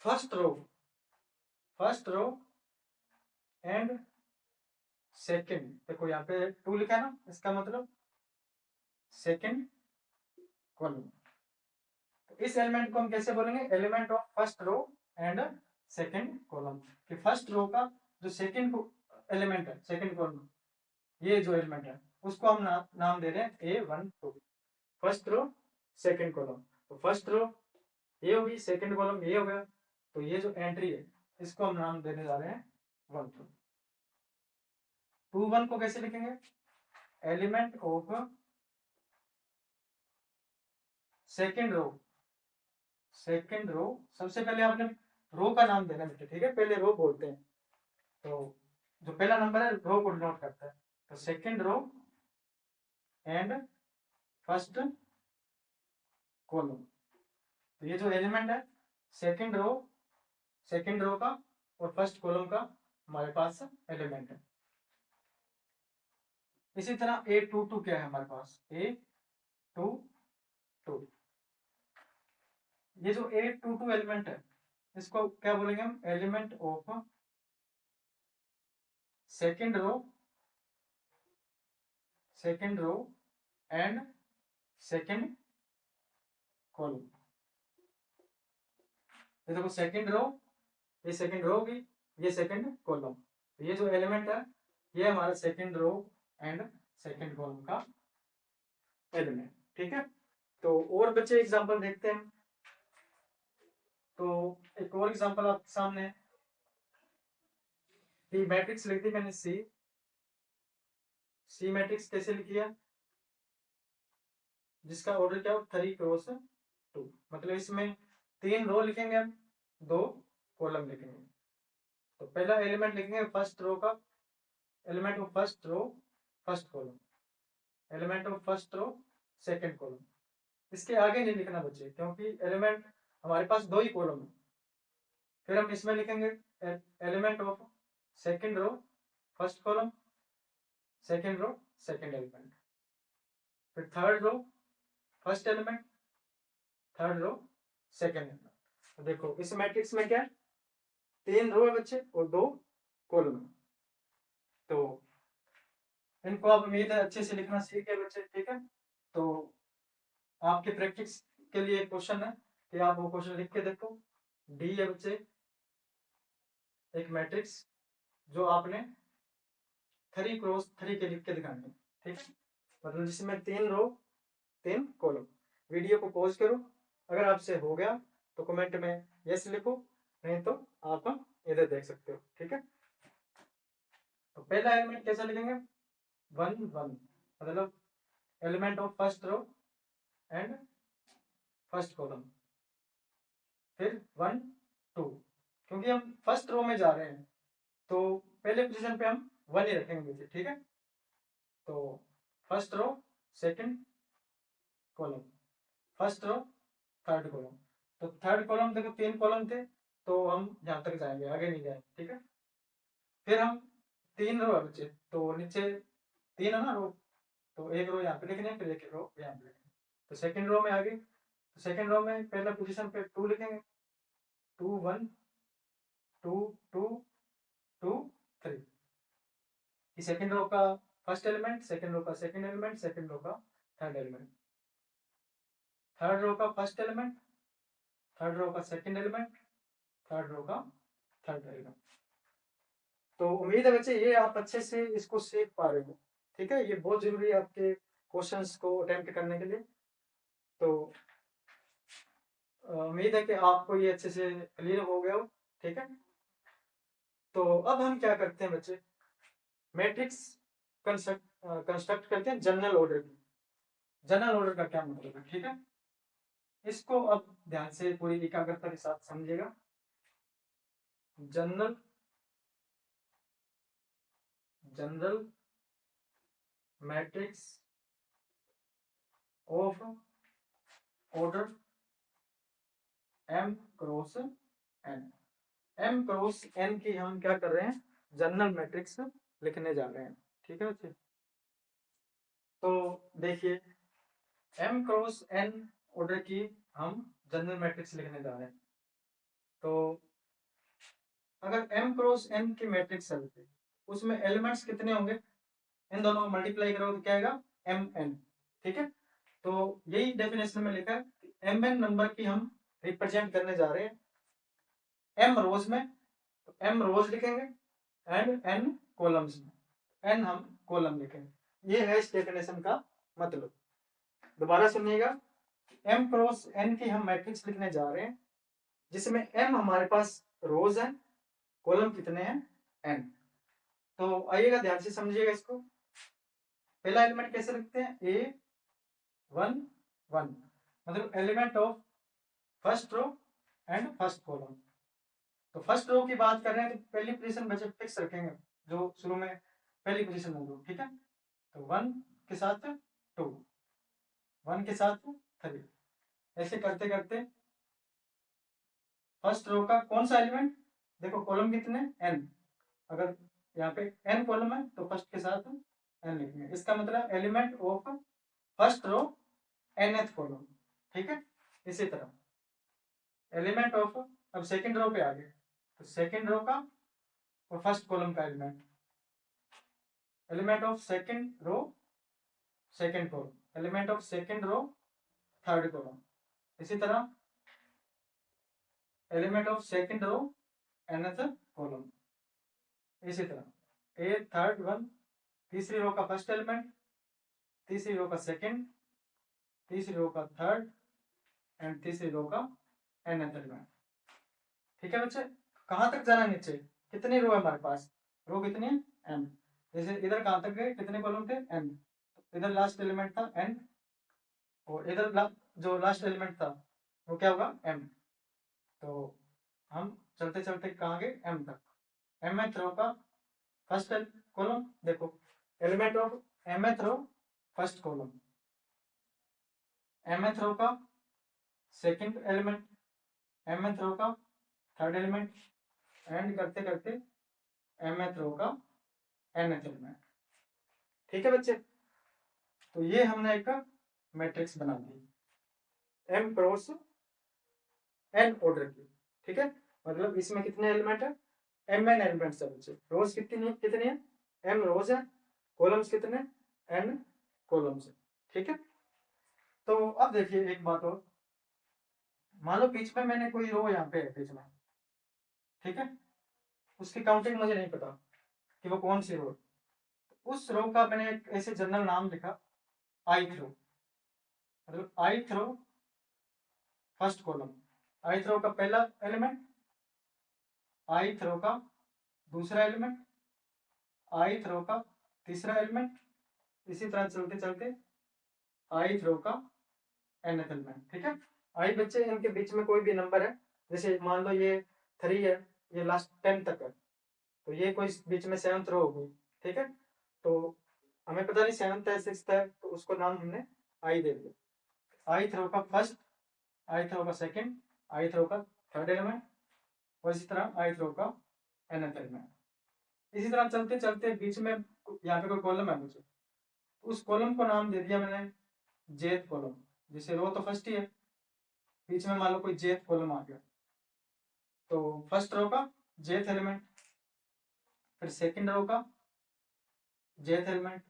first row and second, देखो यहाँ पे 2 लिखा है ना, इसका मतलब सेकंड कॉलम। तो इस एलिमेंट को हम कैसे बोलेंगे, element of first row and second column. कि फर्स्ट रो का जो सेकंड एलिमेंट है, सेकंड कॉलम, ये जो एलिमेंट है उसको हम नाम दे रहे हैं A12, first row second column. तो फर्स्ट रो ये होगी, सेकंड कॉलम ये हो गया, तो ये जो एंट्री है इसको हम नाम देने जा रहे हैं 1। 21 को कैसे लिखेंगे, element of second row, second row, सबसे पहले आपने रो का नाम देना बेटे, ठीक है, पहले रो बोलते हैं। तो जो पहला नंबर है रो को डिनोट करता है, तो second row and first column. तो ये जो एलिमेंट है सेकंड रो का और फर्स्ट कॉलम का हमारे पास एलिमेंट है। इसी तरह A22 क्या है हमारे पास, A22, ये जो A22 एलिमेंट है इसको क्या बोलेंगे हम, element of second row and second column. ये देखो सेकंड रो, ये सेकंड रो होगी, ये सेकंड कॉलम। तो ये जो एलिमेंट है ये हमारा second row and second column का एलिमेंट, ठीक है। तो और बच्चे एग्जांपल देखते हैं। तो एक और एग्जांपल आपके सामने है कि मैट्रिक्स लिख दी मैंने सी मैट्रिक्स कैसे लिखी है, जिसका ऑर्डर क्या हो 3 क्रॉस 2, मतलब इसमें 3 रो लिखेंगे हम, 2 कॉलम लिखेंगे। तो पहला एलिमेंट लिखेंगे फर्स्ट रो का, element of first row first column, element of first row second column. इसके आगे नहीं लिखना बच्चे, क्योंकि एलिमेंट हमारे पास 2 ही कॉलम है। फिर हम इसमें लिखेंगे element of second row first column, second row second element, फिर third row first element, third row second element. तो देखो इस मैट्रिक्स में क्या है, 3 रो है बच्चे और 2 कॉलम है। तो इनको आप उम्मीद है अच्छे से लिखना सीख गए बच्चे, ठीक है। तो आपके प्रैक्टिस के लिए एक क्वेश्चन है कि आप वो क्वेश्चन लिख के देखो। डी है बच्चे एक मैट्रिक्स जो आपने 3 क्रॉस 3 के लिख के दिखानी है, ठीक है, मतलब जिसमें 3 रो 3 कॉलम। वीडियो को पॉज करो, अगर आपसे हो गया तो कमेंट में यस लिखो, नहीं तो आप इधर देख सकते हो, ठीक है। तो पहला एलिमेंट कैसा लिखेंगे, 1 1, मतलब element of first row and first column. फिर 1 2, क्योंकि हम फर्स्ट रो में जा रहे हैं तो पहले पोजीशन पे हम 1 ही रखेंगे, ठीक है। तो first row second column, first row third column. तो थर्ड कॉलम देखो 3 कॉलम थे तो हम यहाँ तक जाएंगे, आगे नहीं जाएंगे, ठीक है। फिर हम 3 रो है बच्चे, तो नीचे 3 है ना रो, तो एक रो यहाँ पे लिखने, फिर एक रो यहाँ पे लिखने। तो सेकंड रो में आ गए, तो सेकंड रो में पहला पोजीशन पे 2 लिखेंगे, 2 1 2 2 2 3। सेकंड रो का फर्स्ट एलिमेंट, सेकंड रो का सेकंड एलिमेंट, सेकंड रो का थर्ड एलिमेंट, थर्ड रो का फर्स्ट एलिमेंट, थर्ड रो का सेकंड एलिमेंट, थर्ड रो का थर्ड एलिमेंट। तो उम्मीद है बच्चे ये आप अच्छे से इसको सीख पा रहे हो। ठीक है, ये बहुत जरूरी है आपके क्वेश्चंस को अटेम्प्ट करने के लिए। तो उम्मीद है कि आपको ये अच्छे से क्लियर हो गया हो। ठीक है, तो अब हम क्या करते हैं बच्चे, मैट्रिक्स कंस्ट्रक्ट करते हैं जनरल ऑर्डर की। जनरल ऑर्डर का क्या मतलब है, ठीक है, इसको अब ध्यान से पूरी एकाग्रता के साथ समझिएगा। General general matrix of order m cross n, m cross n की हम क्या कर रहे हैं, जनरल मैट्रिक्स लिखने जा रहे हैं। ठीक है बच्चे, तो देखिए m क्रॉस n ऑर्डर की हम जनरल मैट्रिक्स लिखने जा रहे हैं। तो अगर m क्रॉस n की मैट्रिक्स है उसमें एलिमेंट्स कितने होंगे, इन दोनों को मल्टीप्लाई करो तो क्या आएगा, mn। ठीक है, तो यही डेफिनेशन में लिखा है mn नंबर की हम रिप्रेजेंट करने जा रहे हैं m रोज में, तो m रोज लिखेंगे एंड n कॉलम्स में, n हम कॉलम लिखेंगे। ये है इस डेफिनेशन का मतलब। दोबारा सुनिएगा, m क्रॉस n की हम मैट्रिक्स लिखने जा रहे हैं जिसमें m हमारे पास रोज है, कॉलम कितने हैं, n। तो आइएगा ध्यान से समझिएगा इसको। पहला एलिमेंट कैसे लिखते हैं, a1 1, मतलब element of first row and first column. तो फर्स्ट रो की बात कर रहे हैं तो पहली पोजीशन बच्चे फिक्स रखेंगे जो शुरू में पहली पोजीशन होगी। ठीक है, तो 1 के साथ 2, 1 के साथ 3, ऐसे करते करते फर्स्ट रो का कौन सा एलिमेंट, देखो कॉलम कितने n, अगर यहाँ पे n कॉलम है तो फर्स्ट के साथ n लिखेंगे, इसका मतलब element of first row nth column. ठीक है, इसी तरह एलिमेंट ऑफ, अब सेकंड रो पे आ गए तो सेकंड रो का और फर्स्ट कॉलम का element, element of second row second column, element of second row third column, इसी तरह element of second row nth column, इसी तरह ए थर्ड 1, तीसरी रो का फर्स्ट एलिमेंट, तीसरी रो का सेकंड, तीसरी रो का थर्ड एंड तीसरी रो का nth एलिमेंट। ठीक है बच्चे, कहां तक जाना नीचे, कितनी रो है हमारे पास, रो कितनी है m, जैसे इधर कहां तक गए, कितने कॉलम थे n, इधर लास्ट एलिमेंट था n और इधर जो लास्ट एलिमेंट था वो क्या होगा m। तो हम चलते चलते कहां गए m तक, mth रो का फर्स्ट कॉलम, देखो element of mth row first column, mth row का सेकंड एलिमेंट, mth रो का थर्ड एलिमेंट एंड करते करते mth रो का nth एलिमेंट। ठीक है बच्चे, तो ये हमने एक मैट्रिक्स बना दी m क्रॉस n ऑर्डर की। ठीक है, मतलब इसमें कितने एलिमेंट है, mn एलिमेंट्स है बच्चे, रोज कितनी है, m रोज है, कॉलम्स कितने, n कॉलम्स है। ठीक है, तो अब देखिए एक बात और, मान लो बीच में मैंने कोई रो यहाँ पे है बीच में, ठीक है, उसकी काउंटिंग मुझे नहीं पता कि वो कौन सी रो, उस रो का मैंने एक ऐसे जनरल नाम लिखा ith रो, मतलब ith रो फर्स्ट कॉलम, ith रो का पहला एलिमेंट, ith रो का दूसरा एलिमेंट, ith रो का तीसरा एलिमेंट, इसी तरह चलते चलते ith रो का nth एलिमेंट। ठीक है, आई बच्चे इनके बीच में कोई भी नंबर है, जैसे मान लो ये 3 है, ये लास्ट 10 तक है, तो ये कोई बीच में 7th रो होगी। ठीक है, तो हमें पता नहीं 7th है 6th है, तो उसको नाम हमने आई दे दिया, ith रो का फर्स्ट, ith रो का सेकंड, ith रो का थर्ड एलिमेंट और इसी तरह ith रो का nth एलिमेंट। इसी तरह चलते चलते बीच में यहाँ पे कोई कॉलम है मुझे, उस कॉलम को नाम दे दिया मैंने jth कॉलम, जैसे रो तो फर्स्ट ही है, बीच में मान लो कोई जेथ कॉलम आ गया, तो फर्स्ट रो का जेथ एलिमेंट, फिर सेकंड रो का जेथ एलिमेंट,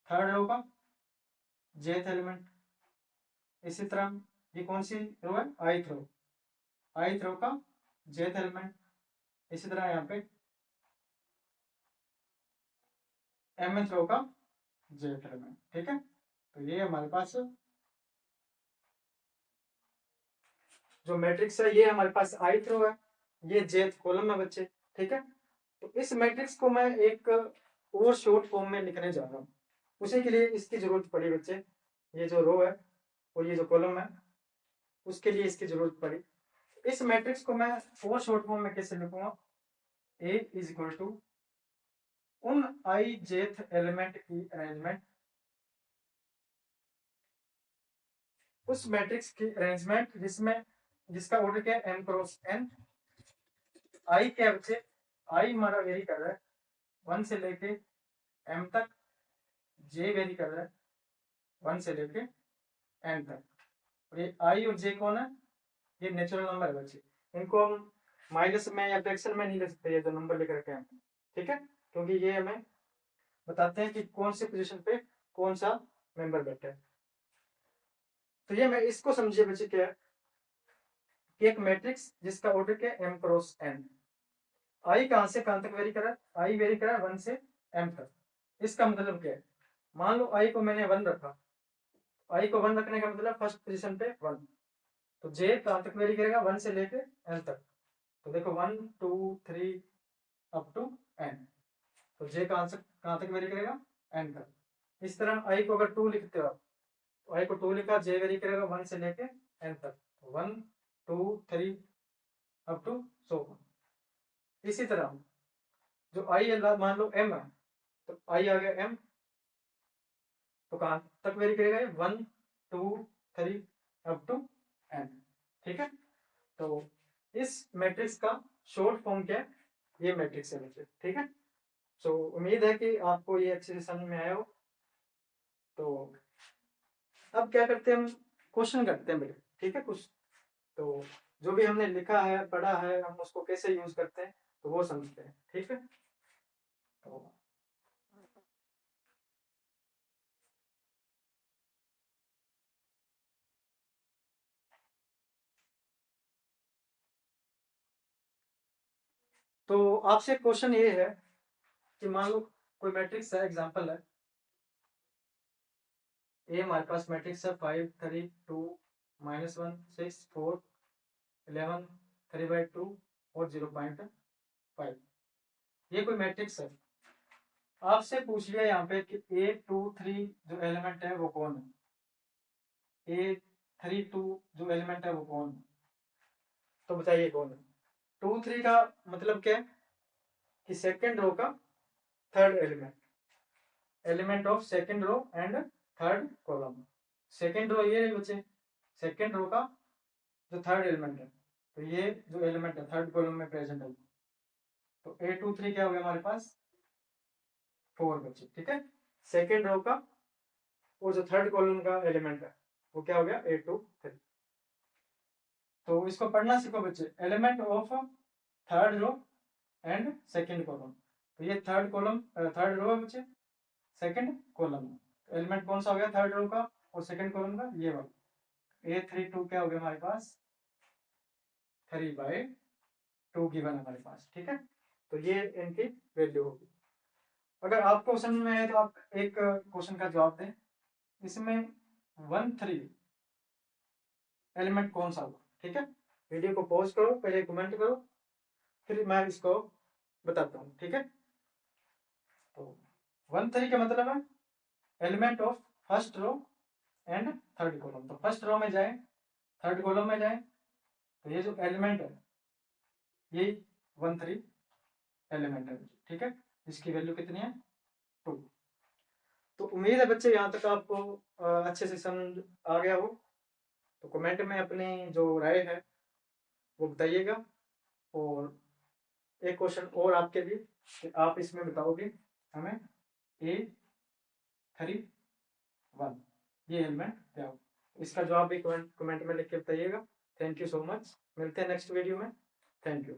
थर्ड रो का जेथ एलिमेंट, इसी तरह ये कौन सी रो है, आईथ रो, आईथ रो का जेथ एलिमेंट, इसी तरह यहाँ पे mth रो का जेथ एलिमेंट। ठीक है, तो ये हमारे पास जो मैट्रिक्स है ये हमारे पास आईथ रो है, ये जेथ कॉलम है बच्चे। ठीक है, तो इस मैट्रिक्स को मैं एक और शॉर्ट फॉर्म में लिखने जा रहा हूँ, उसी के लिए इसकी जरूरत पड़ी बच्चे। ये जो रो है और ये जो कॉलम है उसके लिए इसकी जरूरत पड़ी। इस मैट्रिक्स को मैं और शॉर्ट फॉर्म में कैसे लिखूंगा, ए इज इक्वल टू उन आई जेथ एलिमेंट की अरेंजमेंट, उस मैट्रिक्स की अरेंजमेंट जिसका ऑर्डर क्या है m क्रॉस n। आई क्या बच्चे, आई हमारा वेरी कर रहा है 1 से लेके m तक, j वेरी कर रहा है 1 से लेके n तक, और ये i और j कौन है, ये नेचुरल नंबर है बच्चे। इनको हम माइनस में या फ्रैक्शन में नहीं लिख सकते, ये जो नंबर लिख रखे हैं। ठीक है, क्योंकि ये हमें बताते हैं कि कौन सी पोजीशन पे कौन सा मेंबर बैठा है। तो ये मैं इसको समझिए बच्चे क्या है कि एक मैट्रिक्स जिसका ऑर्डर क्या है m क्रॉस n, आई कहां से कहां तक वेरी करा है, आई वेरी करा है 1 से m तक। इसका मतलब क्या है, मान लो आई को मैंने 1 रखा, आई को 1 रखने का मतलब फर्स्ट पोजीशन पे 1, तो जे कहां तक वेरी करेगा 1 से लेके n तक। तो देखो 1 2 3 अप टू n, तो जे कहां तक वेरी करेगा n तक। इस तरह आई को अगर 2 लिखते हो, तो आई को 2 लिखा, जे वेरी करेगा 1 से लेके n तक, 1 2 3 अप टू सो। इसी तरह जो आई मान लो m है, तो आई आ गया m, तो कहां तक वेरी करेगा ये 1 2 3 अप टू n। ठीक है, तो इस मैट्रिक्स का शॉर्ट फॉर्म क्या है, ये मैट्रिक्स है बच्चे। ठीक है, सो उम्मीद है कि आपको ये अच्छे से समझ में आया हो। तो अब क्या करते हैं, हम क्वेश्चन करते हैं बेटे। ठीक है, कुछ तो जो भी हमने लिखा है पढ़ा है हम उसको कैसे यूज करते हैं तो वो समझते हैं। ठीक है, तो आपसे क्वेश्चन ये है कि मान लो कोई मैट्रिक्स है, एग्जांपल है ए, हमारे पास मैट्रिक्स है 5 3 2 -1 6 4 11 3/2 और 0.5। ये कोई मैट्रिक्स है, आपसे पूछ लिया यहाँ पे कि A2 3 जो एलिमेंट है वो कौन है, A32 जो एलिमेंट है वो कौन है, तो बताइए कौन है। 2 3 का मतलब क्या है कि सेकेंड रो का third element, element of second row and third column. Second row ये है बच्चे, सेकेंड रो का जो थर्ड एलिमेंट है, तो ये जो एलिमेंट है थर्ड कॉलम में प्रेजेंट है, तो A2 3 क्या हो गया हमारे पास 4 बच्चे। ठीक है, सेकेंड रो का और जो थर्ड कॉलम का एलिमेंट है वो क्या हो गया A2 3। तो इसको पढ़ना सीखो बच्चे, element of third row and second column. तो ये थर्ड कॉलम थर्ड रो है बच्चे, सेकेंड कॉलम है, एलिमेंट कौन सा हो गया थर्ड रो का और सेकेंड कॉलम का, ये वाला A32 क्या हो गया हमारे पास 3/2 गिवन हमारे पास। ठीक है, तो ये इनकी वैल्यू होगी। अगर आपको समझ में आए तो आप एक क्वेश्चन का जवाब दें, इसमें 1 3 एलिमेंट कौन सा होगा। ठीक है, वीडियो को पॉज करो, पहले कमेंट करो, फिर मैं इसको बताता हूँ। ठीक है, तो 1 3 का मतलब है element of first row and third column. तो फर्स्ट रो में जाए, थर्ड कॉलम में जाए, तो ये जो एलिमेंट है ये 1 3 एलिमेंट है। ठीक है, इसकी वैल्यू कितनी है 2। तो उम्मीद है बच्चे यहाँ तक आपको अच्छे से समझ आ गया हो। तो कमेंट में अपनी जो राय है वो बताइएगा, और एक क्वेश्चन और आपके लिए कि आप इसमें बताओगे हमें A31 ये एलिमेंट क्या हो। इसका जवाब भी कमेंट में लिख के बताइएगा। थैंक यू सो मच, मिलते हैं नेक्स्ट वीडियो में। Thank you.